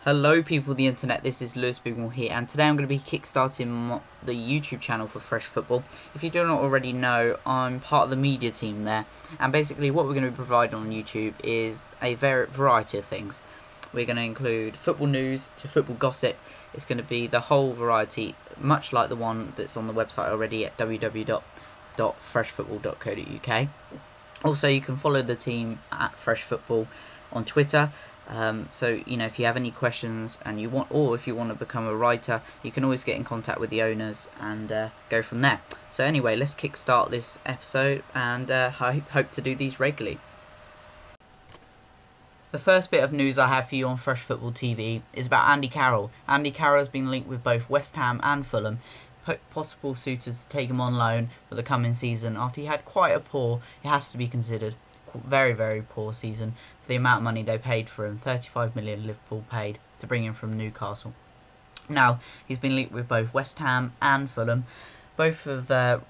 Hello people of the internet, this is Lewis Bigmore here, and today I'm going to be kickstarting the YouTube channel for Fresh Football. If you do not already know, I'm part of the media team there, and basically what we're going to be providing on YouTube is a variety of things. We're going to include football news to football gossip. It's going to be the whole variety, much like the one that's on the website already at www.freshfootball.co.uk. Also, you can follow the team at Fresh Football on Twitter. So if you have any questions and you want, or if you want to become a writer, you can always get in contact with the owners and go from there. So anyway, let's kickstart this episode, and I hope to do these regularly. The first bit of news I have for you on Fresh Football TV is about Andy Carroll. Andy Carroll has been linked with both West Ham and Fulham, possible suitors to take him on loan for the coming season after he had quite a poor, it has to be considered, very poor season for the amount of money they paid for him. 35 million Liverpool paid to bring him from Newcastle. Now he's been linked with both West Ham and Fulham. Both have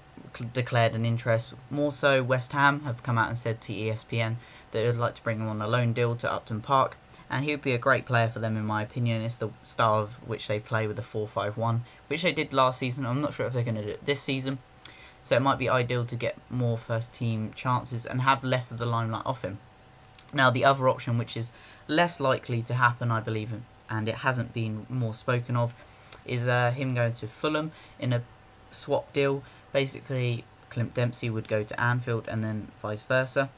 declared an interest. More so, West Ham have come out and said to ESPN that they would like to bring him on a loan deal to Upton Park, and he would be a great player for them in my opinion. It's the style of which they play with the 4-5-1, which they did last season. I'm not sure if they're going to do it this season, so it might be ideal to get more first team chances and have less of the limelight off him. Now the other option, which is less likely to happen I believe, and it hasn't been more spoken of, is him going to Fulham in a swap deal. Basically Clint Dempsey would go to Anfield and then vice versa.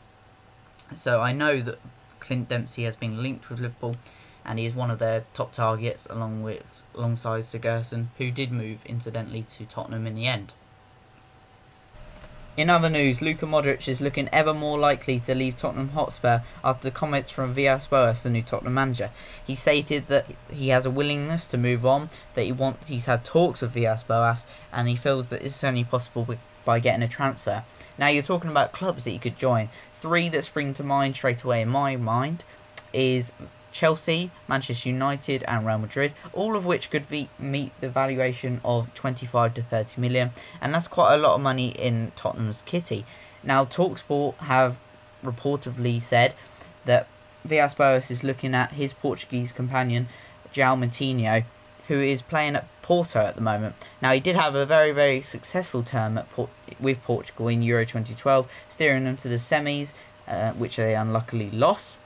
So I know that Clint Dempsey has been linked with Liverpool, and he is one of their top targets alongside Sigurdsson, who did move incidentally to Tottenham in the end. In other news, Luka Modric is looking ever more likely to leave Tottenham Hotspur after comments from Villas-Boas, the new Tottenham manager. He stated that he has a willingness to move on, that he's had talks with Villas-Boas, and he feels that this is only possible by getting a transfer. Now you're talking about clubs that you could join. Three that spring to mind straight away in my mind is Chelsea, Manchester United and Real Madrid, all of which could meet the valuation of 25 to 30 million, and that's quite a lot of money in Tottenham's kitty. Now TalkSport have reportedly said that Villas-Boas is looking at his Portuguese companion João Moutinho, who is playing at Porto at the moment. Now he did have a very successful term with Portugal in Euro 2012, steering them to the semis, which they unluckily lost.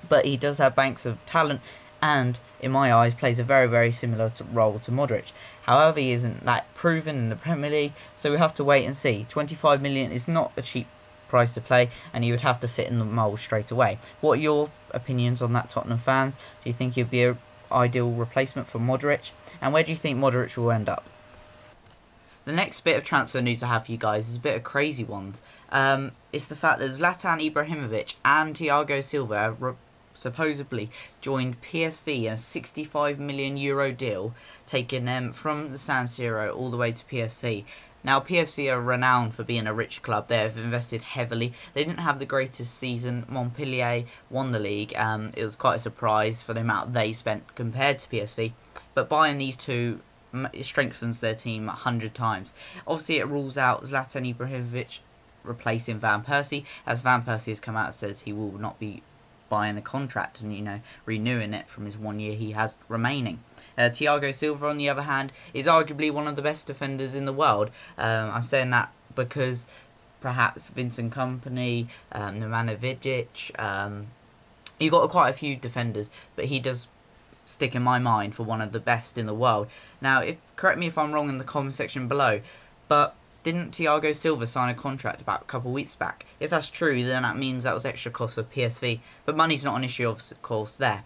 But he does have banks of talent, and in my eyes plays a very similar role to Modric. However, he isn't that proven in the Premier League, so we have to wait and see. 25 million is not a cheap price to play, and he would have to fit in the mould straight away. What are your opinions on that, Tottenham fans? Do you think he'd be an ideal replacement for Modric, and where do you think Modric will end up? The next bit of transfer news I have for you guys is a bit of crazy ones. It's the fact that Zlatan Ibrahimovic and Thiago Silva supposedly joined PSV in a €65 million deal, taking them from the San Siro all the way to PSV. Now PSV are renowned for being a rich club. They have invested heavily. They didn't have the greatest season. Montpellier won the league. It was quite a surprise for the amount they spent compared to PSV, but buying these two, it strengthens their team 100 times. Obviously it rules out Zlatan Ibrahimovic replacing Van Persie, as Van Persie has come out and says he will not be buying a contract and renewing it from his 1 year he has remaining. Thiago Silva, on the other hand, is arguably one of the best defenders in the world. I'm saying that because perhaps Vincent Kompany, Nemanja Vidic, you've got quite a few defenders, but he does stick in my mind for one of the best in the world. Now, correct me if I'm wrong in the comment section below, but didn't Thiago Silva sign a contract about a couple of weeks back? If that's true, then that means that was extra cost for PSV, but money's not an issue, of course, there.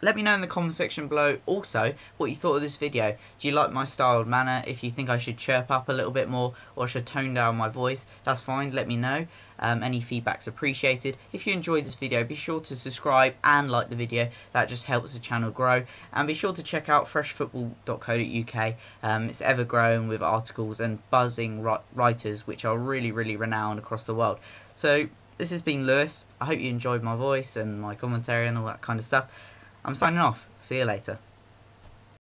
Let me know in the comment section below also what you thought of this video. Do you like my style and manner? If you think I should chirp up a little bit more or should tone down my voice, that's fine, let me know. Any feedback's appreciated. If you enjoyed this video, be sure to subscribe and like the video. That just helps the channel grow. And be sure to check out freshfootball.co.uk. It's ever growing with articles and buzzing writers which are really renowned across the world. So this has been Lewis. I hope you enjoyed my voice and my commentary and all that kind of stuff. I'm signing off. See you later.